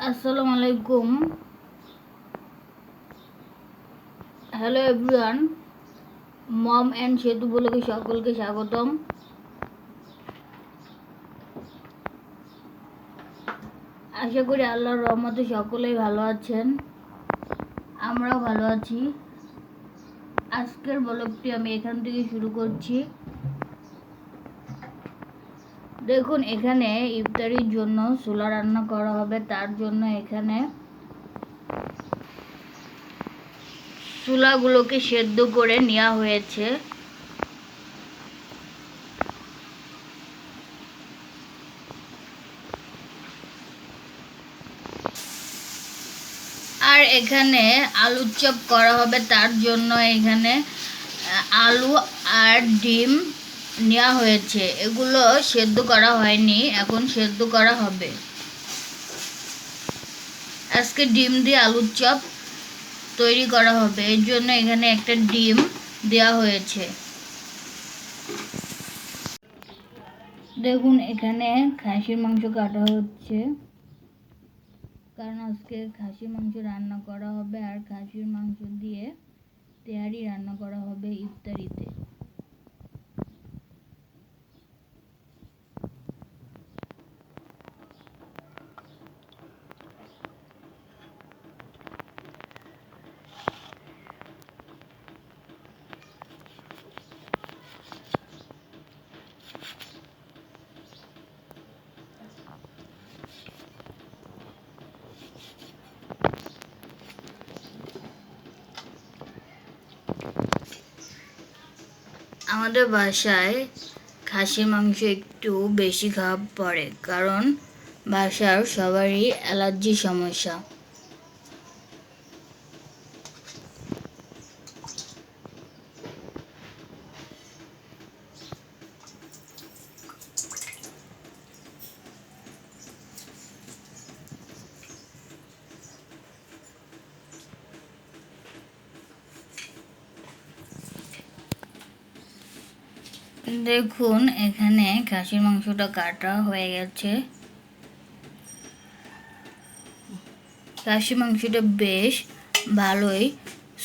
আসসালামু আলাইকুম। Hello everyone, mom and সেতু ব্লগে সকলকে স্বাগতম। আশা করি আল্লাহর রহমতে সকলেই ভালো আছেন, আমরাও ভালো আছি। আজকের ব্লগটি আমি এখান থেকে শুরু করছি। দেখুন, এখানে ইফতারির জন্য ছোলা রান্না করা হবে। তার জন্য এখানে ছোলাগুলোকে সেদ্ধ করে নেওয়া হয়েছে। আর এখানে আলুর চপ করা হবে। তার জন্য এখানে আলু আর ডিম নেওয়া হয়েছে। এগুলো সেদ্ধ করা হয়নি, এখন সেদ্ধ করা হবে। আজকে ডিম দিয়ে আলুর চপ তৈরি করা হবে, এর জন্য এখানে একটা ডিম দেওয়া হয়েছে। দেখুন, এখানে খাসির মাংস কাটা হচ্ছে, কারণ আজকে খাসির মাংস রান্না করা হবে। আর খাসির মাংস দিয়ে তেহারি রান্না করা হবে ইফতারিতে। আমাদের বাসায় খাসির মাংস একটু বেশি খাওয়া পড়ে, কারণ বাসার সবারই অ্যালার্জির সমস্যা। দেখুন, এখানে খাসির মাংসটা কাটা হয়ে গেছে। খাসির মাংসটা বেশ ভালোই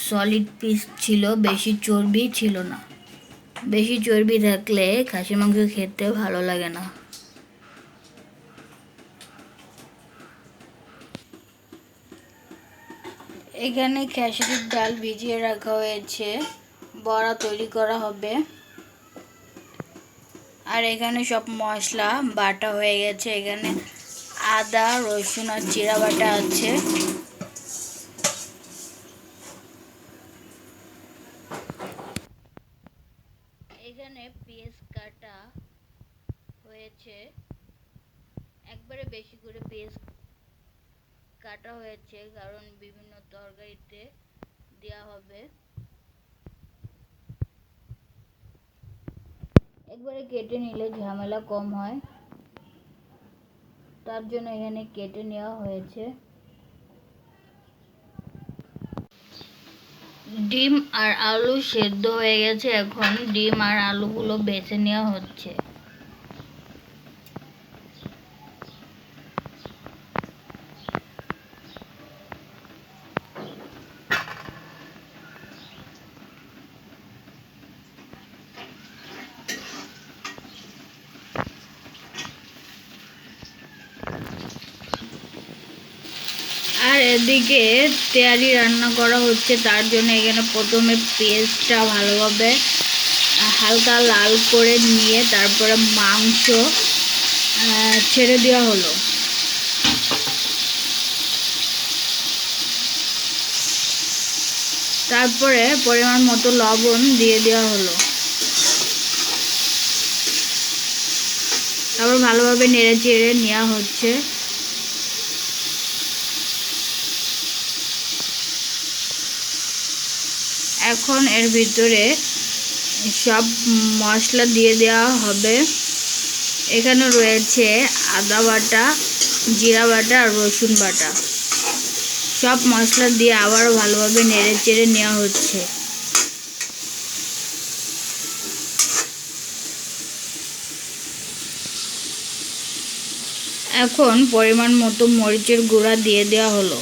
সলিড পিস ছিল, বেশি চর্বি ছিল না। বেশি চর্বি থাকলে খাসির মাংস খেতে ভালো লাগে না। এখানে খেসারির ডাল ভিজিয়ে রাখা হয়েছে, বড়া তৈরি করা হবে। আর এখানে সব মশলা বাটা হয়ে গেছে। এখানে আদা, রসুন আর জিরা বাটা আছে। এখানে পেঁয়াজ কাটা হয়েছে, একবারে বেশি করে পেঁয়াজ কাটা হয়েছে, কারণ বিভিন্ন তরকারিতে দেওয়া হবে। একবারে কেটে নিলে ঝামেলা কম হয়, তার জন্য এখানে কেটে নেওয়া হয়েছে। ডিম আর আলু সেদ্ধ হয়ে গেছে, এখন ডিম আর আলুগুলো বেছে নেওয়া হচ্ছে। আর এদিকে তেহারি রান্না করা হচ্ছে, তার জন্য এখানে প্রথমে পেঁয়াজটা ভালোভাবে হালকা লাল করে নিয়ে তারপরে মাংস ছেড়ে দেওয়া হলো। তারপরে পরিমাণ মতো লবণ দিয়ে দেওয়া হলো। তারপর ভালোভাবে নেড়ে চেড়ে নেওয়া হচ্ছে। এখন এর ভিতরে সব মশলা দিয়ে দেওয়া হবে। এখানে রয়েছে আদা বাটা, জিরা বাটা আর রসুন বাটা। সব মশলা দিয়ে আবারও ভালোভাবে নেড়ে চেড়ে নেওয়া হচ্ছে। এখন পরিমাণ মতো মরিচের গুঁড়া দিয়ে দেওয়া হলো।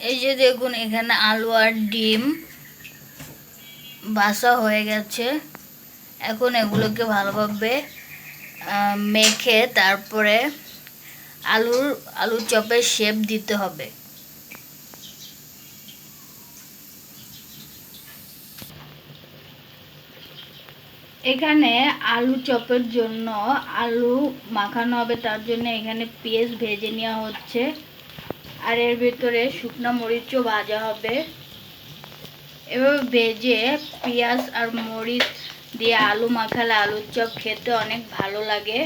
এই যে দেখুন এখানে আলু আর ডিম ভাজা হয়ে গেছে। এখন এগুলোকে ভালোভাবে মেখে তারপরে আলুর চপের শেপ দিতে হবে। এখানে আলু চপের জন্য আলু মাখানো হবে, তার জন্য এখানে পেঁয়াজ ভেজে নেওয়া হচ্ছে আর এর ভিতরে শুকনো মরিচও ভাজা হবে। এভাবে ভেজে পেঁয়াজ আর মরিচ দিয়ে আলু মাখালে আলুর চপ খেতে অনেক ভালো লাগে।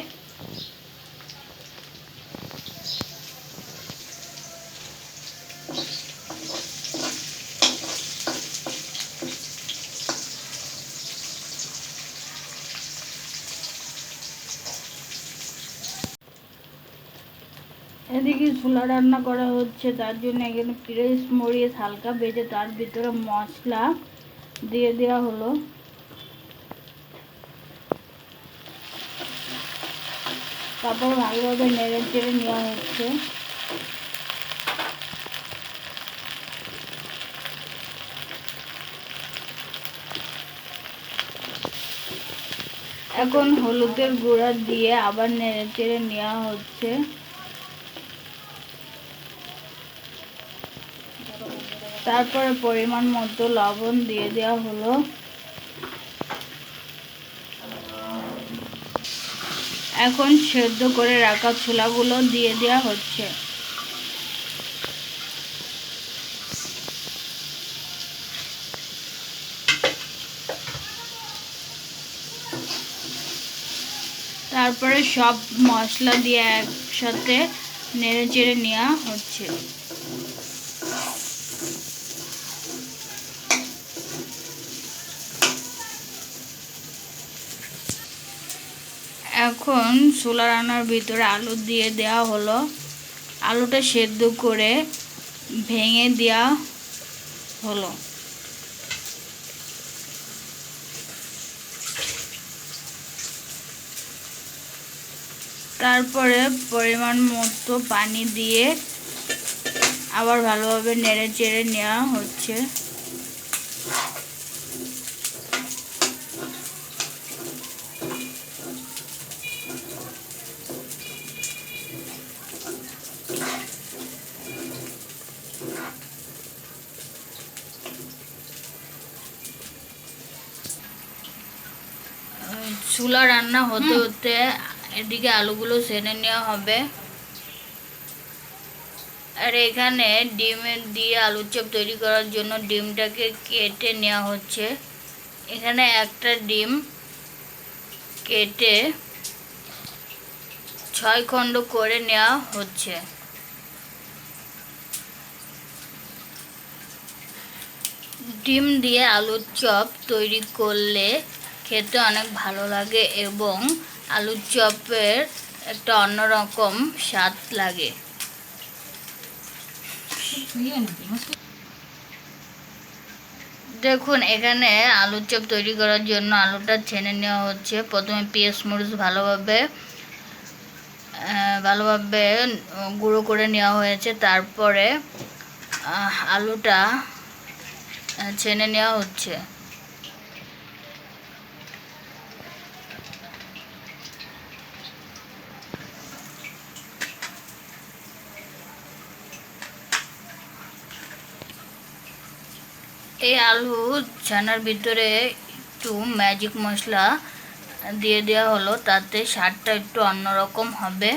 এদিকে চুলা রান্না করা হচ্ছে, তার জন্য এখানে পেঁয়াজ মরিচ হালকা ভেজে তার ভিতরে মশলা দিয়ে দেওয়া হলো। তারপর ভালোভাবে নেড়ে চেড়ে নেওয়া হচ্ছে। এখন হলুদের গুঁড়া দিয়ে আবার নেড়ে চেড়ে নেওয়া হচ্ছে। তারপরে পরিমাণ মতো লবণ দিয়ে দেওয়া হলো। এখন সেদ্ধ করে রাখা ছোলাগুলো দিয়ে দেওয়া হচ্ছে। তারপরে সব মশলা দিয়ে একসাথে নেড়ে চেড়ে নেওয়া হচ্ছে। এখন চুলা রান্নার ভিতরে আলু দিয়ে দেওয়া হলো। আলুটা সেদ্ধ করে ভেঙে দেওয়া হলো। তারপরে পরিমাণ মতো পানি দিয়ে আবার ভালোভাবে নেড়ে চেড়ে নেওয়া হচ্ছে। চুলা রান্না হতে হতে এদিকে আলুগুলো ছেড়ে নেওয়া হবে। আর এখানে ডিম দিয়ে আলুর চপ তৈরি করার জন্য ডিমটাকে কেটে নেওয়া হচ্ছে। এখানে একটা ডিম কেটে 6 খণ্ড করে নেওয়া হচ্ছে। ডিম দিয়ে আলুর চপ তৈরি করলে খেতে অনেক ভালো লাগে এবং আলুর চপের একটা অন্যরকম স্বাদ লাগে। দেখুন এখানে আলুর চপ তৈরি করার জন্য আলুটা ছেনে নেওয়া হচ্ছে। প্রথমে পেঁয়াজ মরিচ ভালোভাবে গুঁড়ো করে নেওয়া হয়েছে। তারপরে আলুটা ছেনে নেওয়া হচ্ছে। এই আলু ছানার ভিতরে একটু ম্যাজিক মশলা দিয়ে দেওয়া হলো, তাতে স্বাদটা একটু অন্যরকম হবে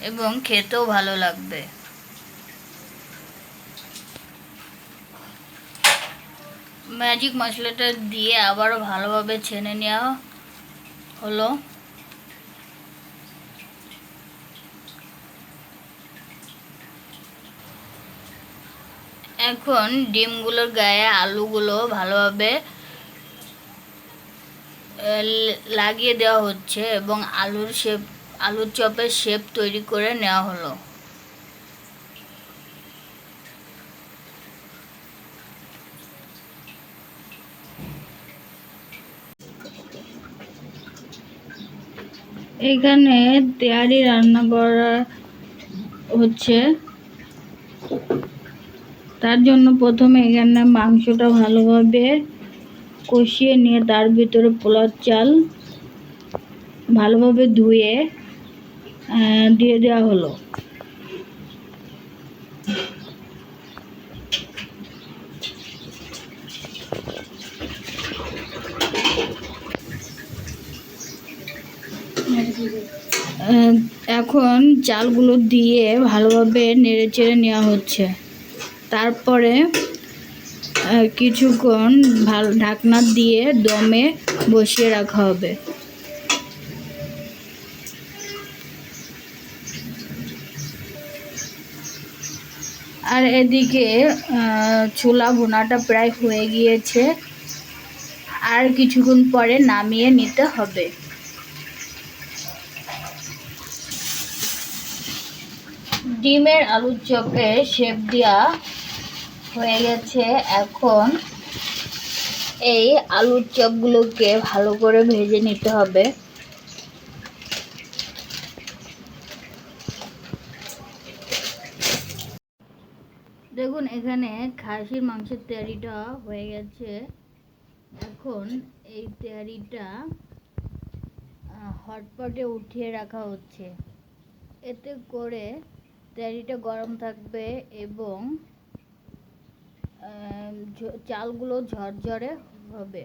এবং খেতেও ভালো লাগবে। ম্যাজিক মশলাটা দিয়ে আবারও ভালোভাবে ছেনে নেওয়া হলো। এখন ডিমগুলোর গায়ে আলুগুলো ভালোভাবে লাগিয়ে দেওয়া হচ্ছে এবং আলুর চপের শেপ তৈরি করে নেওয়া হলো। এখানে তেহারি রান্না করা হচ্ছে। তার জন্য প্রথমে এখানে মাংসটা ভালোভাবে কষিয়ে নিয়ে তার ভিতরে পোলাও চাল ভালোভাবে ধুয়ে দিয়ে দেওয়া হলো। এখন চালগুলো দিয়ে ভালোভাবে নেড়েচেড়ে নেওয়া হচ্ছে। তারপরে কিছুক্ষণ ঢাকনা দিয়ে দমে বসিয়ে রাখা হবে। আর এদিকে ছোলা ভুনাটা প্রায় হয়ে গিয়েছে, আর কিছুক্ষণ পরে নামিয়ে নিতে হবে। ডিমের আলুর চপে শেপ দেওয়া হয়ে গেছে। এখন এই আলুর চপগুলোকে ভালো করে ভেজে নিতে হবে। দেখুন এখানে খাসির মাংসের তেহারিটা হয়ে গেছে। এখন এই তেহারিটা হটপটে উঠিয়ে রাখা হচ্ছে। এতে করে তেহারিটা গরম থাকবে এবং চালগুলো ঝরঝরে হবে।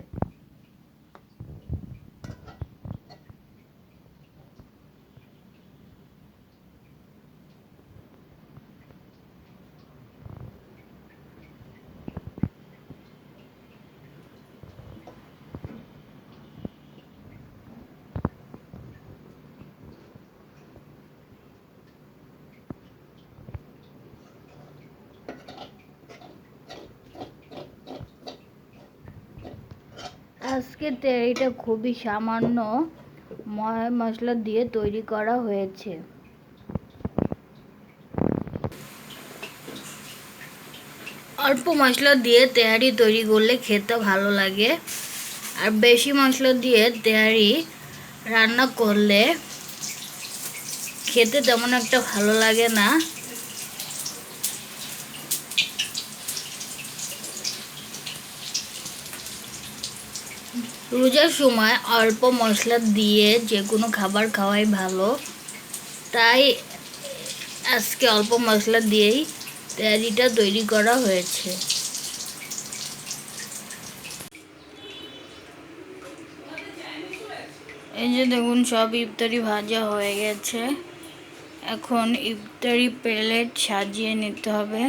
আজকে তেহারিটা খুবই সামান্য মশলা দিয়ে তৈরি করা হয়েছে। অল্প মশলা দিয়ে তেহারি তৈরি করলে খেতে ভালো লাগে, আর বেশি মশলা দিয়ে তেহারি রান্না করলে খেতে তেমন একটা ভালো লাগে না। রোজার সময় অল্প মশলা দিয়ে যে কোনো খাবার খাওয়াই ভালো, তাই আজকে অল্প মশলা দিয়েই তেহারিটা তৈরি করা হয়েছে। এই যে দেখুন সব ইফতারি ভাজা হয়ে গেছে। এখন ইফতারি প্লেট সাজিয়ে নিতে হবে।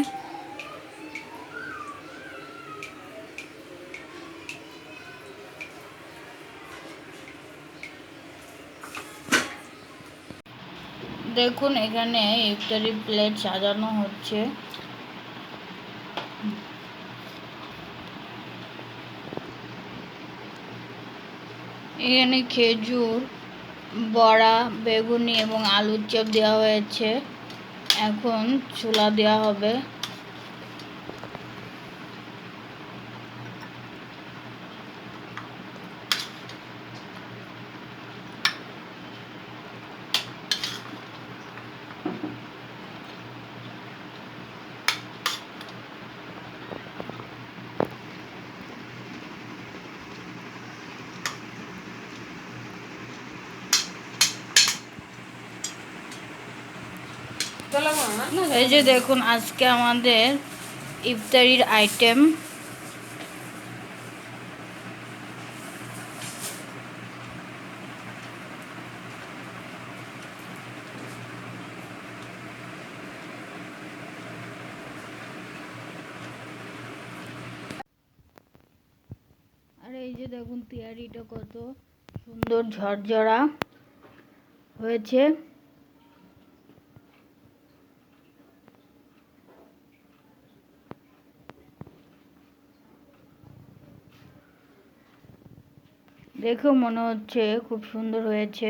দেখুন এখানে ইফতারি প্লেট সাজানো হচ্ছে। এখানে খেজুর, বড়া, বেগুনি এবং আলুর চপ দেওয়া হয়েছে। এখন ছোলা দেওয়া হবে। এই যে দেখুন আজকে আমাদের ইফতারির আইটেম। আর এই যে দেখুন তেহারিটা কত সুন্দর ঝরঝরা হয়েছে। দেখেও মনে হচ্ছে খুব সুন্দর হয়েছে।